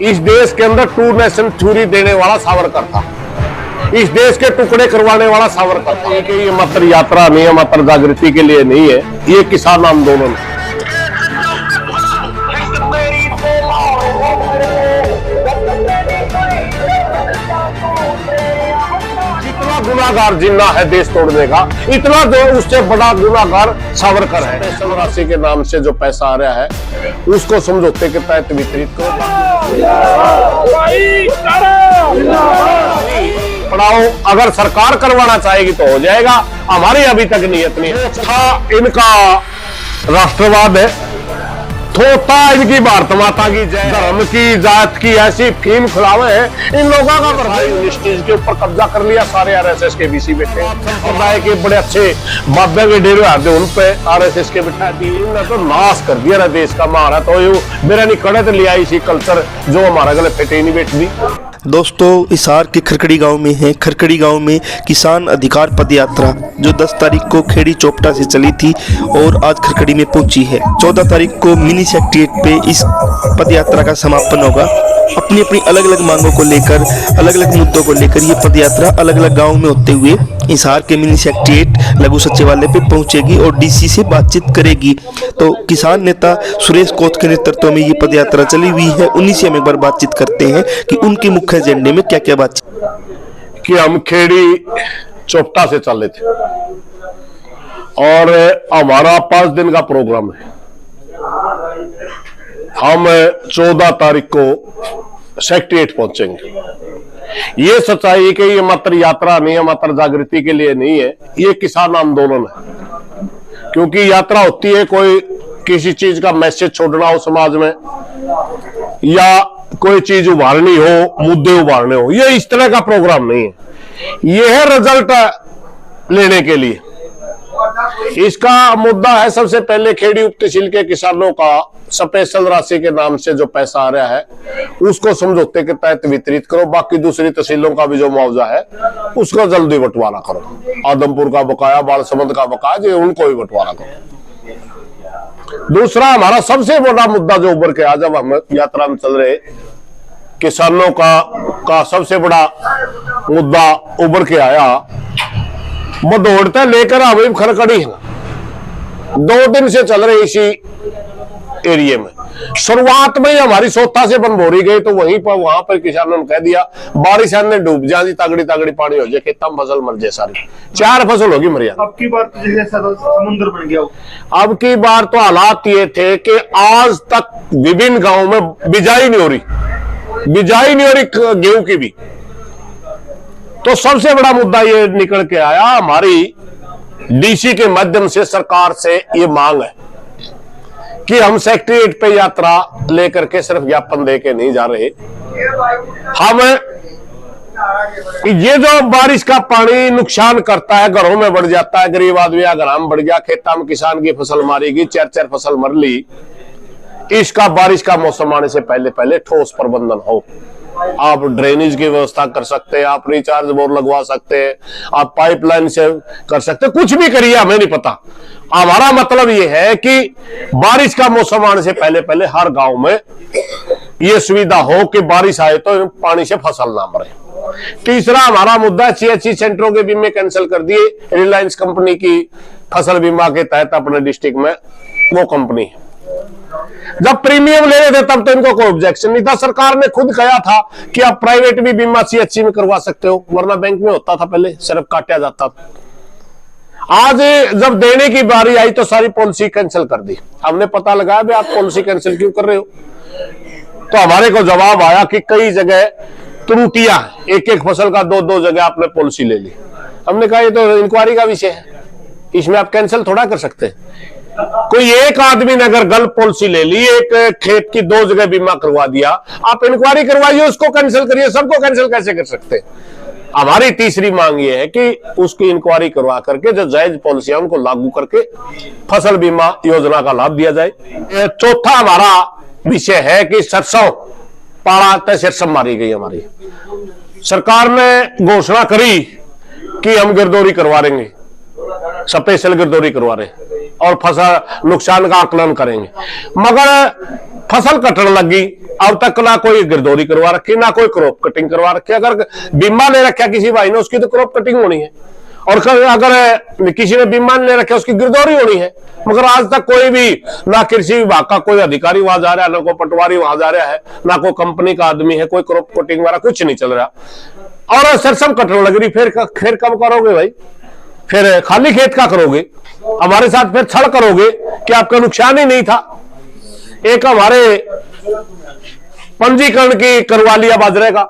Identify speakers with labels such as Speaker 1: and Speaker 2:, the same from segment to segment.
Speaker 1: इस देश के अंदर टू नेशन थ्योरी देने वाला सावरकर था। इस देश के टुकड़े करवाने वाला सावरकर था। कि ये मात्र यात्रा नहीं है, मात्र जागृति के लिए नहीं है, ये किसान आंदोलन है। जितना गुनाहगार जिन्ना है देश तोड़ने का, इतना जो उससे बड़ा गुनाहगार सावरकर है। नेशनल राशि के नाम से जो पैसा आ रहा है उसको समझौते के तहत वितरित करो। पढ़ाओ, अगर सरकार करवाना चाहेगी तो हो जाएगा, हमारी अभी तक नियत नहीं है। इनका राष्ट्रवाद है, थोथा इनकी भारत माता की जय, धर्म की जात की ऐसी फीम खिलावे है। इन लोगों का यूनिवर्सिटीज के ऊपर कब्जा कर लिया, सारे आरएसएस के बीसी बैठे संप्रदाय के बड़े अच्छे बाबे के डेरे आते उन पे आरएसएस के बिठा दी। इन्होंने तो नाश कर दिया देश का। हमारा तो ये मेरा नहीं कड़े तो लिया इसी कल्चर जो हमारा गले फेटे नहीं बैठ दी।
Speaker 2: दोस्तों, हिसार के खरकड़ी गांव में है। खरकड़ी गांव में किसान अधिकार पद यात्रा जो 10 तारीख को खेड़ी चोपटा से चली थी और आज खरकड़ी में पहुंची है। 14 तारीख को मिनी सेक्रेटेरिएट पे इस पद यात्रा का समापन होगा। अपनी अपनी अलग अलग मांगों को लेकर, अलग अलग मुद्दों को लेकर ये पद यात्रा अलग अलग गाँव में होते हुए हिसार के मिनी सेक्रेटेरिएट लघु सचिवालय पे पहुंचेगी और डीसी से बातचीत करेगी। तो किसान नेता सुरेश कोत के नेतृत्व में ये पद यात्रा चली हुई है। उन्हीं से हम एक बार बातचीत करते हैं कि उनके मुख्य एजेंडे में क्या क्या बातचीत।
Speaker 1: कि हम खेड़ी चोपटा से चल रहे थे और हमारा 5 दिन का प्रोग्राम है। हम 14 तारीख को सेक्रेटेरिएट पहुंचेंगे। ये सच्चाई है कि ये मात्र यात्रा नहीं है, मात्र जागृति के लिए नहीं है, ये किसान आंदोलन है। क्योंकि यात्रा होती है कोई किसी चीज का मैसेज छोड़ना हो समाज में, या कोई चीज उभारनी हो, मुद्दे उभारने हो, ये इस तरह का प्रोग्राम नहीं है। ये है रिजल्ट लेने के लिए। इसका मुद्दा है सबसे पहले खेड़ी उप तहसील के किसानों का स्पेशल राशि के नाम से जो पैसा आ रहा है उसको समझौते के तहत वितरित करो। बाकी दूसरी तहसीलों का भी जो मुआवजा है उसका जल्दी बंटवारा करो। आदमपुर का बकाया, बालसमंद का बकाया, जो उनको भी बंटवारा करो। दूसरा हमारा सबसे बड़ा मुद्दा जो उभर के आज जब हम यात्रा में चल रहे, किसानों का सबसे बड़ा मुद्दा उभर के आया, मदौड़ता लेकर अभी खरकड़ी है 2 दिन से चल रहे इसी एरिया में। शुरुआत में ही हमारी सोता से बनभोरी गई तो वहां पर किसानों ने कह दिया बारिश आने डूब जाए, तगड़ी तगड़ी पानी हो जाए, खेतों में फसल मर जाए, सारी 4 फसल होगी मर जाए।
Speaker 3: अब की बार तो जैसे समुद्र बन गया।
Speaker 1: अब की बार तो हालात ये थे कि आज तक विभिन्न गांवों में बिजाई नहीं हो रही गेहूं की भी। तो सबसे बड़ा मुद्दा ये निकल के आया, हमारी डीसी के माध्यम से सरकार से ये मांग है कि हम सेक्रेटेरिएट पे यात्रा लेकर के सिर्फ ज्ञापन दे के नहीं जा रहे। हम ये जो बारिश का पानी नुकसान करता है, घरों में बढ़ जाता है, गरीब आदमी का घर में बढ़ गया, खेता में किसान की फसल मारी गई, 4 फसल मर ली। इसका बारिश का मौसम आने से पहले पहले ठोस प्रबंधन हो। आप ड्रेनेज की व्यवस्था कर सकते हैं, आप रिचार्ज बोर लगवा सकते हैं, आप पाइपलाइन से कर सकते हैं, कुछ भी करिए, हमें नहीं पता। हमारा मतलब ये है कि बारिश का मौसम आने से पहले पहले हर गांव में ये सुविधा हो कि बारिश आए तो पानी से फसल ना मरे। तीसरा हमारा मुद्दा CHC सेंटरों के बीमे कैंसिल कर दिए। रिलायंस कंपनी की फसल बीमा के तहत अपने डिस्ट्रिक्ट में वो कंपनी है, जब प्रीमियम ले रहे थे तब तो इनको कोई ऑब्जेक्शन नहीं था। सरकार ने खुद कहा था कि आप प्राइवेट भी बीमा CHC में करवा सकते हो, वरना बैंक में होता था पहले, सिर्फ काटा जाता था। आज जब देने की बारी आई तो सारी पॉलिसी कैंसिल कर दी। हमने पता लगाया भी आप पॉलिसी कैंसिल क्यों कर रहे हो, तो हमारे को जवाब आया कि कई जगह त्रुटियां, एक फसल का 2 जगह आपने पॉलिसी ले ली। हमने कहा ये तो इंक्वायरी का विषय है, इसमें आप कैंसिल थोड़ा कर सकते हैं। कोई एक आदमी ने अगर गलत पॉलिसी ले ली, एक खेत की 2 जगह बीमा करवा दिया, आप इंक्वायरी करवाइए, उसको कैंसिल करिए, सबको कैंसिल कैसे कर सकते हैं। हमारी तीसरी मांग ये है कि उसकी इंक्वायरी करवा करके जो जायज पॉलिसी है उनको लागू करके फसल बीमा योजना का लाभ दिया जाए। चौथा हमारा विषय है कि सरसों पाड़ा तय सरसों मारी गई। हमारी सरकार ने घोषणा करी कि हम गिरदौरी करवा देंगे, स्पेशल गिरदौरी करवा रहे, और फसल नुकसान का आकलन करेंगे। मगर फसल कटने लगी, अब तक ना कोई गिरदौरी करवा रखी, ना कोई क्रॉप कटिंग करवा रखी। अगर बीमा ले रखा किसी भाई ने, उसकी तो क्रॉप कटिंग होनी है, और अगर किसी ने बीमा ले रखा उसकी गिरदौरी होनी है। मगर आज तक कोई भी, ना कृषि विभाग का कोई अधिकारी वहां जा रहा है, ना कोई पटवारी वहां जा रहा है, ना कोई कंपनी का आदमी है, कोई क्रॉप कटिंग वाला कुछ नहीं चल रहा। और सरसम कटने लग रही, फिर कब करोगे भाई? फिर खाली खेत का करोगे? हमारे साथ फिर छल करोगे कि आपका नुकसान ही नहीं था। एक हमारे पंजीकरण की करवा लिया बाजरे का,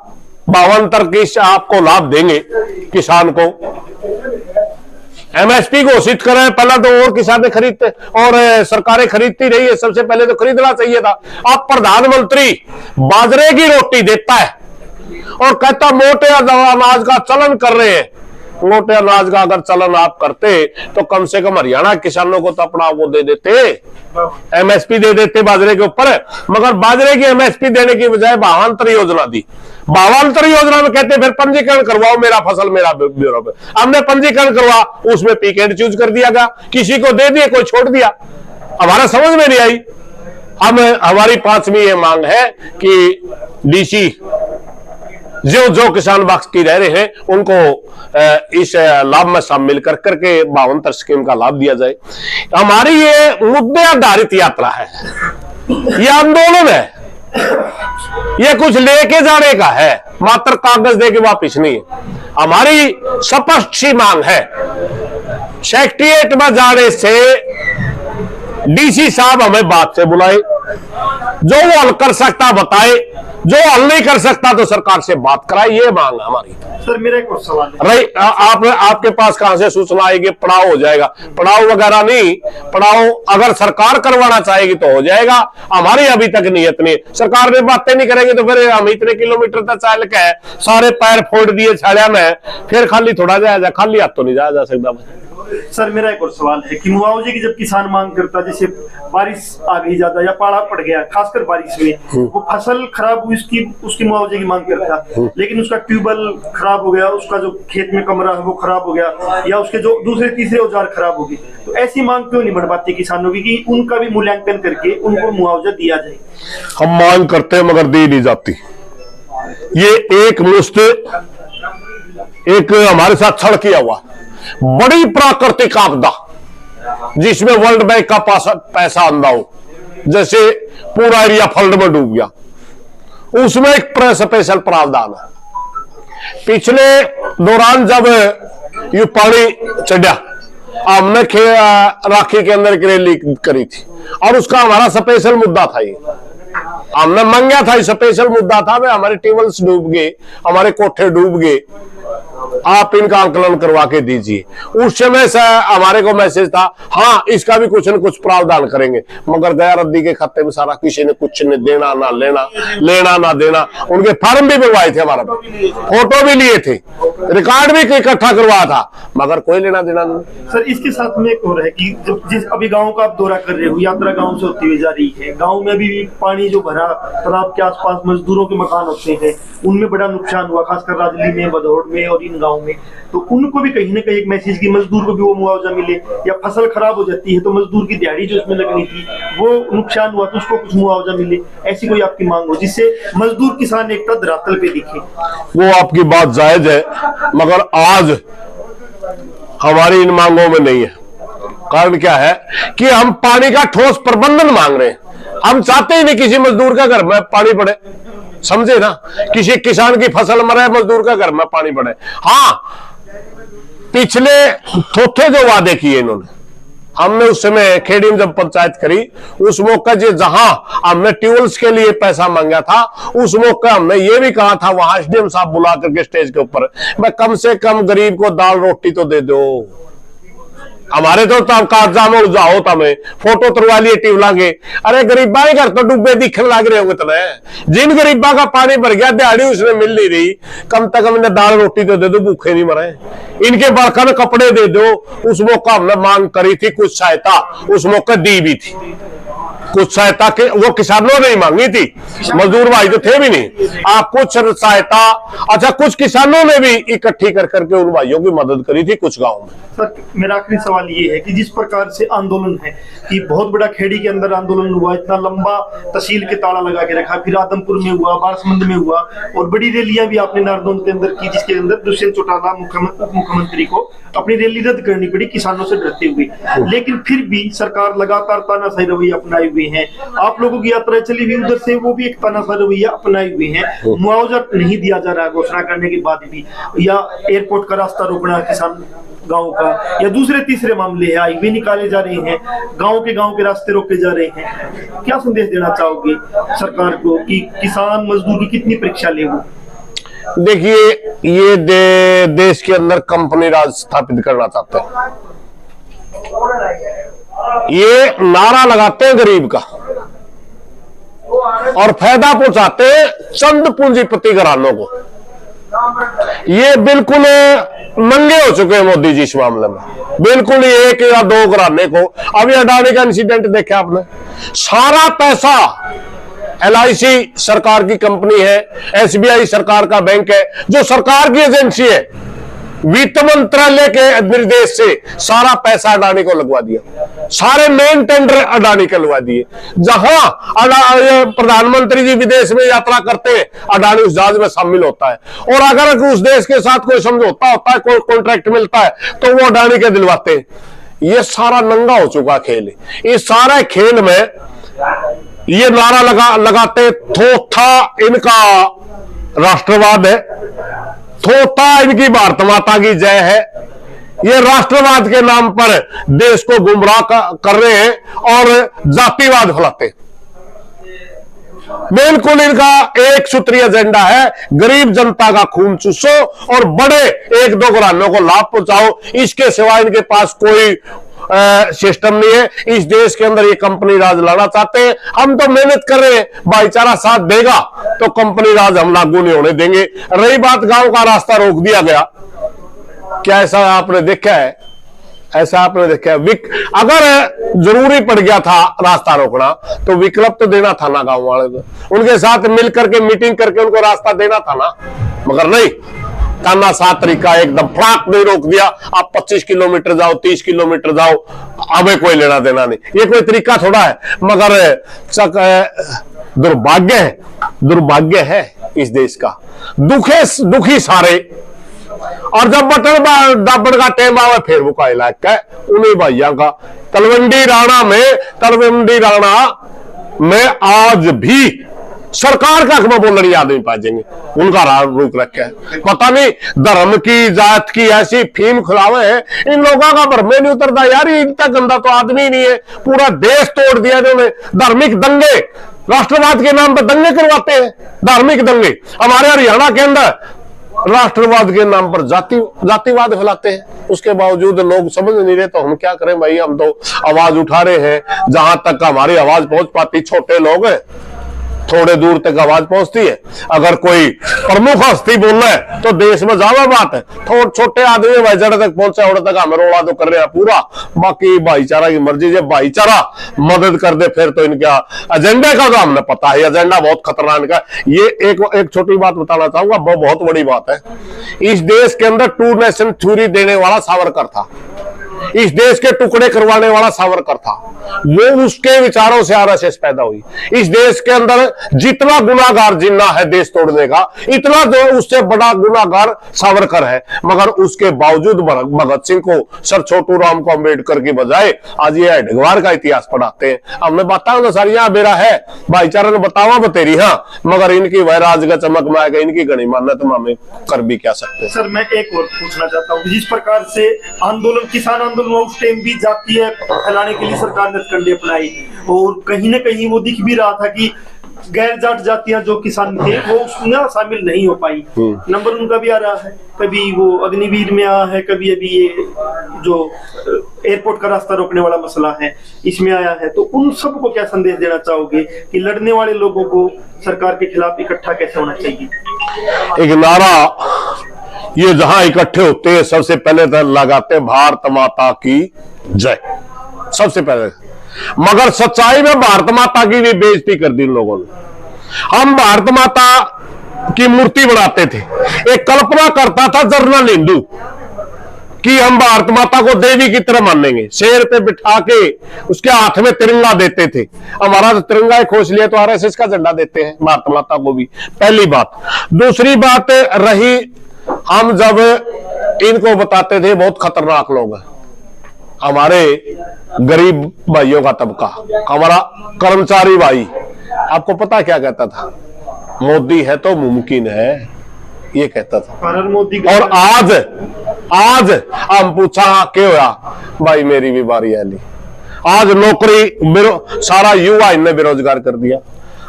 Speaker 1: 52 की आपको लाभ देंगे किसान को। एमएसपी घोषित करें, पहला तो और किसानें खरीदते और सरकारें खरीदती रही है, सबसे पहले तो खरीदना चाहिए था। अब प्रधानमंत्री बाजरे की रोटी देता है और कहता मोटे अनाज का चलन कर रहे हैं। मोटे अनाज का अगर चलन आप करते तो कम से कम हरियाणा किसानों को तो अपना वो दे देते, एमएसपी दे देते बाजरे के ऊपर। मगर बाजरे की एमएसपी देने की बजाय भावांतर योजना दी। भावांतर योजना में कहते फिर पंजीकरण करवाओ, मेरा फसल मेरा ब्यूरो पे। हमने पंजीकरण करवा, उसमें पिक एंड चूज कर दिया गया, किसी को दे दिए, कोई छोड़ दिया। हमारा समझ में नहीं आई। हमारी 5वीं ये मांग है कि डीसी जो किसान बाकी रह रहे हैं उनको इस लाभ में शामिल कर करके 52 स्कीम का लाभ दिया जाए। हमारी ये मुद्दे आधारित यात्रा है, ये आंदोलन है, ये कुछ लेके जाने का है, मात्र कागज दे के वापिस नहीं है। हमारी स्पष्ट सी मांग है, सेक्रेटेरिएट में जाने से डीसी साहब हमें बात से बुलाए, जो वो हल कर सकता बताए, जो हल नहीं कर सकता तो सरकार से बात कराए। ये मांग हमारी।
Speaker 3: सर मेरा एक और सवाल है।
Speaker 1: रही आपके पास कहां से सूचना आएगी? पड़ाव हो जाएगा? पड़ाव वगैरह नहीं, पड़ाव अगर सरकार करवाना चाहेगी तो हो जाएगा। हमारी अभी तक नीयत नहीं, सरकार ने बातें नहीं करेंगे तो फिर हम इतने किलोमीटर तक चल के सारे पैर फोड़ दिए छाया में, फिर खाली थोड़ा जाया, खाली हाथ तो नहीं जाया जा सकता।
Speaker 3: सर मेरा एक और सवाल है कि मुआवजे की जब किसान मांग करता, जैसे बारिश आ गई ज्यादा या पाला पड़ गया, खासकर बारिश में वो फसल खराब हुई, उसकी मुआवजे की मांग करता, लेकिन उसका ट्यूबवेल खराब हो गया, उसका जो खेत में कमरा है वो खराब हो गया, या उसके जो दूसरे तीसरे औजार खराब हो गए, तो ऐसी मांग क्यों नहीं बढ़ पाती किसानों की कि उनका भी मूल्यांकन करके उनको मुआवजा दिया जाए?
Speaker 1: हम मांग करते हैं मगर दी नहीं जाती। ये एक मुश्त एक हमारे साथ छड़ किया हुआ बड़ी प्राकृतिक आपदा, जिसमें वर्ल्ड बैंक का पैसा अंधा हो, जैसे पूरा एरिया फ्लड में डूब गया, उसमें एक स्पेशल प्रावधान है। पिछले दौरान जब ये पानी चढ़ा, हमने राखी के अंदर रैली करी थी और उसका हमारा स्पेशल मुद्दा था। ये हमने मांगा था, स्पेशल मुद्दा था, वे हमारे टेबल्स डूब गए, हमारे कोठे डूब गए, आप इनका आंकलन करवा के दीजिए। उस समय से हमारे को मैसेज था, हाँ इसका भी कुछ न कुछ प्रावधान करेंगे, मगर गया रद्दी के खाते में सारा, किसी ने कुछ नहीं देना ना लेना, लेना ना देना। उनके फॉर्म भी बनवाए थे, हमारा फोटो भी लिए थे, रिकॉर्ड भी इकट्ठा करवाया था, मगर कोई लेना देना नहीं।
Speaker 3: सर इसके साथ में एक और है कि जब जिस अभी गाँव का आप दौरा कर रहे हो, यात्रा गाँव से होती हुई जा रही है, गाँव में भी पानी जो भरा, तालाब के आसपास मजदूरों के मकान होते हैं, उनमें बड़ा नुकसान हुआ, खासकर राजली में, भदौड़ में और इन गाँव में। तो उनको भी कहीं ना कहीं एक मैसेज की मजदूर को भी वो मुआवजा मिले, या फसल खराब हो जाती है तो मजदूर की दिहाड़ी जो उसमें लगनी थी वो नुकसान हुआ तो उसको कुछ मुआवजा मिले, ऐसी कोई आपकी मांग हो जिससे मजदूर किसान एकता धरातल पे दिखे।
Speaker 1: वो आपकी बात जायज है, मगर आज हमारी इन मांगों में नहीं है। कारण क्या है कि हम पानी का ठोस प्रबंधन मांग रहे हैं। हम चाहते ही नहीं किसी मजदूर का घर में पानी पड़े, समझे ना, किसी किसान की फसल मरे, मजदूर का घर में पानी पड़े। हाँ, पिछले थोथे जो वादे किए इन्होंने, हमने उस समय खेड़ी में जब पंचायत करी, उस मौके जहां हमने ट्यूबवेल्स के लिए पैसा मांगा था, उस मौके हमने ये भी कहा था, वहां एसडीएम साहब बुला करके स्टेज के ऊपर, मैं कम से कम गरीब को दाल रोटी तो दे दो। हमारे तो कागजा में जाओ तमें फोटो तरवा लिए टिवला के, अरे गरीबा के घर तो डूबे दिखने लग रहे होंगे तने। जिन गरीबा का पानी भर गया, दिहाड़ी उसने मिल नहीं रही, कम से कम इन्हें दाल रोटी तो दे दो, भूखे नहीं मरे। इनके बर्तन कपड़े दे दो। उस मौका हमने मांग करी थी, कुछ सहायता उस मौके दी भी थी। कुछ सहायता के वो किसानों ने ही मांगी थी, मजदूर भाई तो थे भी नहीं। आप कुछ सहायता, अच्छा कुछ किसानों ने भी इकट्ठी कर करके उन भाइयों की मदद करी थी कुछ गाँव में।
Speaker 3: सर मेरा आखिरी सवाल ये है कि जिस प्रकार से आंदोलन है कि बहुत बड़ा खेड़ी के अंदर आंदोलन हुआ, इतना लंबा तहसील के ताला लगा के रखा, फिर आदमपुर में हुआ, बारासमंद में हुआ, और बड़ी रैलियां भी आपने नारनौंद के अंदर की, जिसके अंदर दुष्यंत चौटाला मुख्यमंत्री को अपनी रैली रद्द करनी पड़ी किसानों से डरते हुए। लेकिन फिर भी सरकार लगातार तानाशाही रवैया अपनाए हुए है। आप लोगों की यात्रा चली हुई उधर से, वो भी एक तानाशाही रवैया अपनाए हुए हैं। मुआवजा नहीं दिया जा रहा है घोषणा करने के बाद भी, या एयरपोर्ट का रास्ता रोकना किसान गांव का, या दूसरे तीसरे मामले है, हाईवे निकाले जा रहे हैं, गांव के रास्ते रोके जा रहे हैं। क्या संदेश देना चाहोगे सरकार को कि किसान मजदूर की कितनी परीक्षा ले? वो
Speaker 1: देखिए, ये देश के अंदर कंपनी राज स्थापित करना चाहते हैं। ये नारा लगाते हैं गरीब का और फायदा पहुंचाते हैं चंद पूंजीपति घरानों को। ये बिल्कुल नंगे हो चुके हैं मोदी जी इस मामले में, बिल्कुल एक या दो घराने को। अभी अडानी का इंसिडेंट देखा आपने, सारा पैसा LIC सरकार की कंपनी है, SBI सरकार का बैंक है, जो सरकार की एजेंसी है, वित्त मंत्रालय के निर्देश से सारा पैसा अडानी को लगवा दिया, सारे मेन टेंडर अडानी के लगवा दिए। जहां प्रधानमंत्री जी विदेश में यात्रा करते हैं, अडानी उस जहाज में शामिल होता है, और अगर उस देश के साथ कोई समझौता होता है, कोई कॉन्ट्रैक्ट मिलता है, तो वो अडानी के दिलवाते हैं। ये सारा नंगा हो चुका खेल है। इस सारे खेल में ये नारा लगाते थोथा इनका राष्ट्रवाद है, थोथा इनकी भारत माता की जय है। ये राष्ट्रवाद के नाम पर देश को गुमराह कर रहे हैं और जातिवाद फैलाते हैं। बिल्कुल इनका एक सूत्रीय एजेंडा है, गरीब जनता का खून चूसो और बड़े एक दो घरानों को लाभ पहुंचाओ। इसके सिवा इनके पास कोई सिस्टम नहीं है। इस देश के अंदर ये कंपनी राज लाना चाहते हैं। हम तो मेहनत कर रहे हैं, भाईचारा साथ देगा तो कंपनी राज हम लागू नहीं होने देंगे। रही बात गांव का रास्ता रोक दिया गया, क्या ऐसा आपने देखा है? ऐसा आपने देखा है? अगर जरूरी पड़ गया था रास्ता रोकना तो विकल्प तो देना था ना गांव वाले को, उनके साथ मिल करके मीटिंग करके उनको रास्ता देना था ना, मगर नहीं, तानाशाह तरीका एकदम फटाक नहीं रोक दिया। आप 25 किलोमीटर जाओ, 30 किलोमीटर जाओ, हमें कोई लेना देना नहीं। ये कोई तरीका थोड़ा है, मगर दुर्भाग्य है इस देश का। दुखी सारे, और जब बटन दाबड़ का टेम आवे फिर वो का इलाका है उन्हीं भैया का। तलवंडी राणा में आज भी सरकार का हक बोल रही आदमी पाएंगे, उनका रूप रखा है। पता नहीं धर्म की जात की ऐसी फीम खिलावे है, इन लोगों का भरमे नहीं उतरता यार। इतना गंदा तो आदमी नहीं है, पूरा देश तोड़ दिया इन्होंने। धार्मिक दंगे, राष्ट्रवाद के नाम पर दंगे करवाते हैं, धार्मिक दंगे। हमारे हरियाणा के अंदर राष्ट्रवाद के नाम पर जातिवाद फैलाते हैं, उसके बावजूद लोग समझ नहीं रहे। तो हम क्या करें भाई, हम तो आवाज उठा रहे हैं जहां तक हमारी आवाज पहुंच पाती। छोटे लोग हैं, थोड़े दूर तक आवाज पहुंचती है। अगर कोई प्रमुख हस्ती बोलना है तो देश में ज्यादा बात है। थोड़े छोटे आदमी भाईचारा तक पहुंचे, और तक हमें रोड़ा तो कर रहे हैं पूरा। बाकी भाईचारा की मर्जी, जब भाईचारा मदद कर दे फिर तो इनका एजेंडा का तो हमने पता है, एजेंडा बहुत खतरनाक है। ये एक छोटी बात बताना चाहूंगा, वो बहुत बड़ी बात है। इस देश के अंदर 2 नेशन थ्योरी देने वाला सावरकर था, इस देश के टुकड़े करवाने वाला सावरकर था। वो उसके विचारों से RSS पैदा हुई। इस देश के अंदर जितना गुनाहगार जिन्ना है देश तोड़ने का, इतना जो उससे बड़ा गुनाहगार सावरकर है। मगर उसके बावजूद भगत सिंह को, सर छोटू राम को, अम्बेडकर की बजाय आज ये अडगवार का इतिहास पढ़ाते हैं। हमने बताया ना सर, यहाँ बेरा है भाईचारा ने बतावा बतेरी, हाँ, मगर इनकी वह राज का चमक में आएगा, इनकी गणी मान्यता तो हमें कर भी क्या सकते हैं।
Speaker 3: सर मैं एक और पूछना चाहता हूँ, जिस प्रकार से आंदोलन, किसान आंदोलन उस टाइम भी जातीय फैलाने के लिए सरकार ने कंडे अपनाई, और कहीं न कहीं वो दिख भी रहा था कि गैर जाट जातियां जो किसान थे वो उसमें शामिल नहीं हो पाई। नंबर उनका भी आ रहा है, कभी वो अग्निवीर में आया है, कभी अभी ये जो एयरपोर्ट का रास्ता रोकने वाला मसला है इसमें आया है। तो उन सबको क्या संदेश देना चाहोगे कि लड़ने वाले लोगों को सरकार के खिलाफ इकट्ठा कैसे होना चाहिए?
Speaker 1: एक नारा, ये जहां इकट्ठे होते हैं सबसे पहले तो लगाते भारत माता की जय। सबसे पहले मगर सच्चाई में भारत माता की भी बेइज्जती कर दी इन लोगों ने। हम भारत माता की मूर्ति बनाते थे, एक कल्पना करता था जर्नल हिंदू कि हम भारत माता को देवी की तरह मानेंगे, शेर पे बिठा के उसके हाथ में तिरंगा देते थे। हमारा तो तिरंगा ही खोज लिया तो आरएसएस का झंडा देते हैं भारत माता को भी, पहली बात। दूसरी बात रही, हम जब इनको बताते थे बहुत खतरनाक लोग हैं, हमारे गरीब भाइयों का तबका, हमारा कर्मचारी भाई, आपको पता क्या कहता था? मोदी है तो मुमकिन है, ये कहता था।
Speaker 3: मोदी
Speaker 1: और आज हम पूछा क्यों हुआ भाई, मेरी भी बारी आली। आज नौकरी सारा युवा इनने बेरोजगार कर दिया,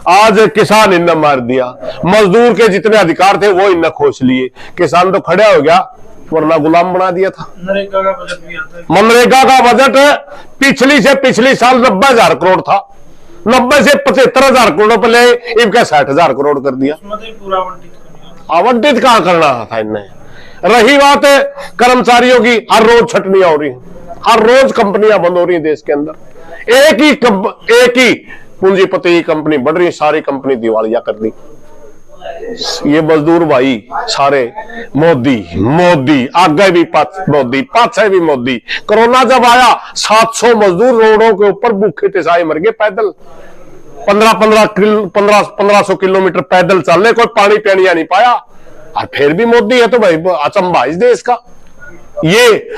Speaker 1: आज किसान इनने मार दिया, मजदूर के जितने अधिकार थे वो इनने खोस लिए, किसान तो खड़ा हो गया वरना गुलाम बना दिया था।
Speaker 3: मनरेगा का बजट भी आता है,
Speaker 1: मनरेगा का बजट पिछली से पिछली साल 90,000 करोड़ था, 90 से 75,000 करोड़ पहले इनका 60,000 करोड़ कर दिया। आवंटित कहां करना था इनने। रही बात कर्मचारियों की, हर रोज छटनियां हो रही हैं, हर रोज कंपनियां बंद हो रही हैं देश के अंदर, एक ही पूंजीपति की कंपनी बढ़ रही, सारी कंपनी दिवालिया कर दी। ये मजदूर भाई सारे मोदी आगे भी मोदी, पाछे भी मोदी। कोरोना जब आया 700 मजदूर रोडों के ऊपर भूखे तिसाए मर गए, पैदल 1500 किलोमीटर पैदल चलने, कोई पानी पीने नहीं पाया। और फिर भी मोदी है तो भाई अचंभा इस देश का। ये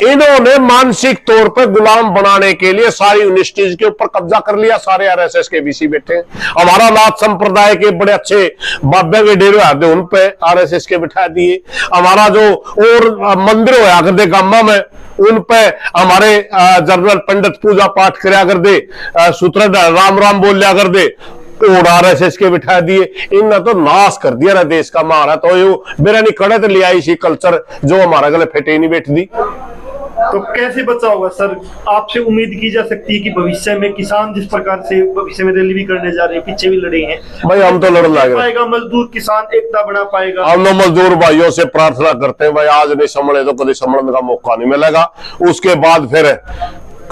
Speaker 1: इन्होंने मानसिक तौर पर गुलाम बनाने के लिए सारी यूनिवर्सिटीज के ऊपर कब्जा कर लिया, सारे आरएसएस के वीसी बैठे। हमारा नाथ संप्रदाय के बड़े अच्छे बाबे के डेरे आते उन पे आरएसएस के बिठा दिए। हमारा जो और मंदिर होया करते गामा में उन पे हमारे जनरल पंडित पूजा पाठ कराया कर दे, सूत्र राम राम बोलिया कर दे, और आरएसएस के बिठा दिए। इनने तो नाश कर दिया ना देश का। हमारा तो यो मेरा नहीं खड़े तो लिया इसी कल्चर जो हमारा गले फेटे नहीं बैठ दी।
Speaker 3: तो कैसे बचा होगा सर? आपसे उम्मीद की जा सकती है कि भविष्य में किसान जिस प्रकार से भविष्य में रैली भी करने जा रहे हैं, पीछे भी लड़े हैं
Speaker 1: भाई, हम तो लड़ लगे
Speaker 3: पाएगा मजदूर किसान एकता बना पाएगा?
Speaker 1: हम लोग मजदूर भाइयों से प्रार्थना करते हैं भाई, आज नहीं संभले तो कभी संभलने का मौका नहीं मिलेगा। उसके बाद फिर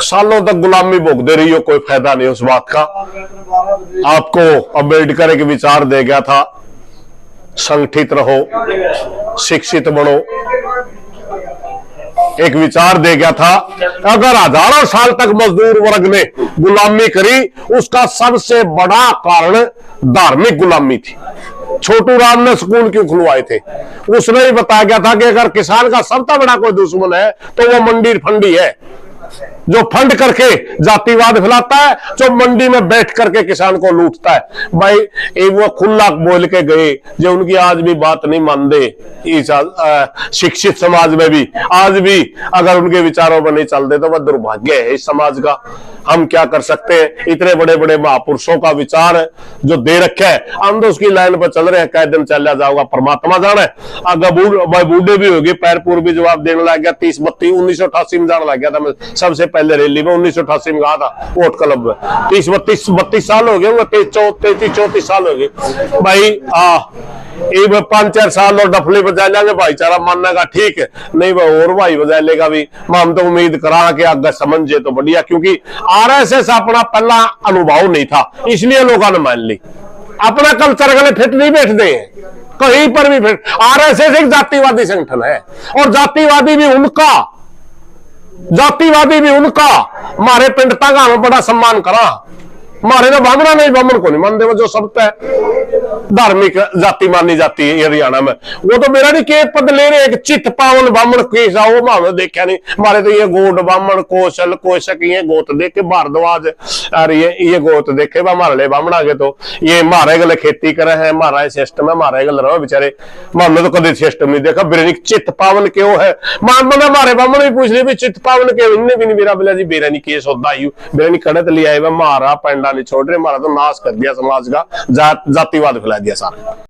Speaker 1: सालों तक गुलामी भोगते रही हो, कोई फायदा नहीं उस बात का। आपको अम्बेडकर एक विचार दे गया था, संगठित रहो, शिक्षित बनो, एक विचार दे गया था। अगर हजारों साल तक मजदूर वर्ग ने गुलामी करी, उसका सबसे बड़ा कारण धार्मिक गुलामी थी। छोटू राम ने स्कूल क्यों खुलवाए थे? उसने ही बताया गया था कि अगर किसान का सबसे बड़ा कोई दुश्मन है तो वो मंडी फंडी है, जो फंड करके जातिवाद फैलाता है, जो मंडी में बैठ करके किसान को लूटता है। भाई वो खुला बोल के गए, जो उनकी आज भी बात नहीं मानते इस शिक्षित समाज में भी, आज भी अगर उनके विचारों पर नहीं चलते तो वह दुर्भाग्य है इस समाज का। हम क्या कर सकते हैं? इतने बड़े बड़े महापुरुषों का विचार जो दे रखा है, हम तो उसकी लाइन पर चल रहे हैं, कै दिन चला जाओगा परमात्मा जाने। अगर बूढ़े भी हो गए, पैरपुर भी जवाब देने लग गया, 30-32 1988 में जाने लग गया था मैं सबसे पहले रैली में, 1988 में गया था वोट क्लब में। 30-32 साल हो गए, 33-34 साल हो गए भाई। 5-4 साल और डफली बजा लेंगे, भाईचारा मानने का ठीक है, नहीं वह और भाई बजा लेगा भी। हम तो उम्मीद करा कि आगे समझे तो बढ़िया, क्योंकि आरएसएस अपना पहला अनुभव नहीं था, इसलिए लोगों ने मान ली। अपना कल्चर गले फिट नहीं बैठते हैं कहीं पर भी फिट। आरएसएस एक जातिवादी संगठन है, और जातिवादी भी उनका मारे पिंड तक हमें बड़ा सम्मान करा। मारे तो बामना नहीं, बामन को नहीं मानते, वो जो सब है धार्मिक जाति मानी जाती है हरियाणा में। वो तो मेरा नहीं के पद ले रहे, एक चित पावन बामन केस आओ मामे देखा नहीं। मारे तो ये गोड बामन कौशल कोशक ये गोत देखे भारद्वाज, और ये गोत देखे मारे बामना के, तो ये मारे गले खेती करे हैं, मारा सिस्टम है, मारे गल रहो बेचारे। मामने तो कभी सिस्टम नहीं देखा। बिरनिक चित पावन क्यों है? मामने मारे बामन भी पूछ लिया चित पावन के, इनने भी नहीं मेरा बिला जी बेरानी केस होता ही बेरानी कड़त लिया है, मारा पैंडा नहीं छोड़ रहे, हमारा तो नाश कर दिया समाज का, जातिवाद फैला दिया सारा।